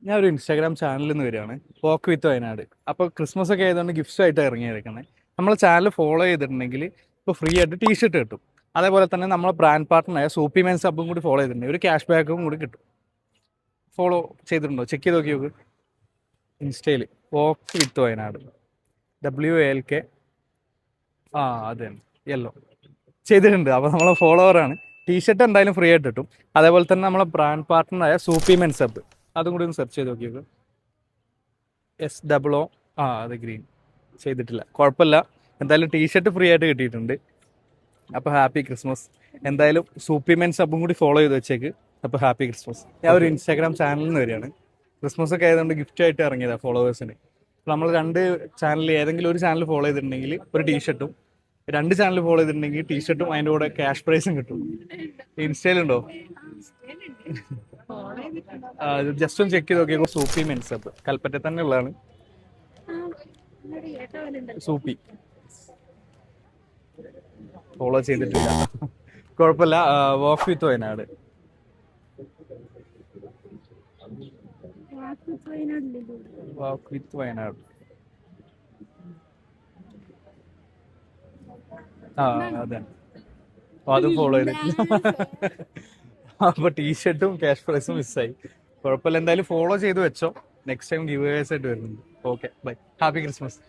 ഞാൻ ഒരു ഇൻസ്റ്റാഗ്രാം ചാനലിൽ നിന്ന് വരികയാണ്, പോക്ക് വിത്ത് വയനാട്. അപ്പോൾ ക്രിസ്മസ് ഒക്കെ ആയതുകൊണ്ട് ഗിഫ്റ്റ്സ് ആയിട്ട് ഇറങ്ങിയിരിക്കുന്നത്. നമ്മളെ ചാനൽ ഫോളോ ചെയ്തിട്ടുണ്ടെങ്കിൽ ഇപ്പോൾ ഫ്രീ ആയിട്ട് ടീഷർട്ട് കിട്ടും. അതേപോലെ തന്നെ നമ്മളെ ബ്രാൻഡ് പാർട്ട്ണറായ സൂപ്പി മെൻ സബും കൂടി ഫോളോ ചെയ്തിട്ടുണ്ടെങ്കിൽ ഒരു ക്യാഷ് ബാക്കും കൂടി കിട്ടും. ഫോളോ ചെയ്തിട്ടുണ്ടോ? ചെക്ക് ചെയ്ത് നോക്കി നോക്ക്. ഇൻസ്റ്റയിൽ പോക്ക് വിത്ത് വയനാട്, WALK. ആ അത് തന്നെ, യെല്ലോ ചെയ്തിട്ടുണ്ട്. അപ്പോൾ നമ്മളെ ഫോളോവറാണ്. ടീഷർട്ട് എന്തായാലും ഫ്രീ ആയിട്ട് കിട്ടും. അതേപോലെ തന്നെ നമ്മളെ ബ്രാൻഡ് പാർട്ട്ണറായ സൂപ്പി മെൻ സബ്, അതും കൂടി ഒന്ന് സെർച്ച് ചെയ്ത് നോക്കിയത്. SOO. അത് ഗ്രീൻ ചെയ്തിട്ടില്ല, കുഴപ്പമില്ല. എന്തായാലും ടീഷർട്ട് ഫ്രീ ആയിട്ട് കിട്ടിയിട്ടുണ്ട്. അപ്പോൾ ഹാപ്പി ക്രിസ്മസ്. എന്തായാലും സൂപ്പിമെൻ സബും കൂടി ഫോളോ ചെയ്ത് വെച്ചേക്ക്. അപ്പോൾ ഹാപ്പി ക്രിസ്മസ്. ഞാൻ ഒരു ഇൻസ്റ്റാഗ്രാം ചാനലിൽ നിന്ന് വരികയാണ്. ക്രിസ്മസ് ഒക്കെ ആയതുകൊണ്ട് ഗിഫ്റ്റ് ആയിട്ട് ഇറങ്ങിയതാണ് ഫോളോവേഴ്സിന്. നമ്മൾ രണ്ട് ചാനൽ, ഏതെങ്കിലും ഒരു ചാനൽ ഫോളോ ചെയ്തിട്ടുണ്ടെങ്കിൽ ഒരു ടീഷർട്ടും, രണ്ട് ചാനൽ ഫോളോ ചെയ്തിട്ടുണ്ടെങ്കിൽ ടീഷർട്ടും അതിൻ്റെ കൂടെ ക്യാഷ് പ്രൈസും കിട്ടും. ഇൻസ്റ്റയിലുണ്ടോ? ജസ്റ്റ് ഒന്ന് ചെക്ക് ചെയ്ത് നോക്കിയപ്പോൾ സൂപ്പി മെൻ സബ്, കൽപ്പറ്റ തന്നെ ഉള്ളതാണ്. സൂപ്പി ഫോളോ ചെയ്തിട്ടില്ല, കുഴപ്പമില്ല. വാക്ക് വിത്ത് വയനാട്. വാക്ക് വിത്ത് വയനാട്. അതെ, അതും ഫോളോ ചെയ്തിട്ടില്ല. അപ്പൊ ടീഷർട്ടും ക്യാഷ് പ്രൈസും മിസ്സായി. കുഴപ്പമില്ല, എന്തായാലും ഫോളോ ചെയ്ത് വെച്ചോ. നെക്സ്റ്റ് ടൈം ഗിവ് അവേഴ്സ് ആയിട്ട് വരുന്നുണ്ട്. Okay, bye. Happy Christmas.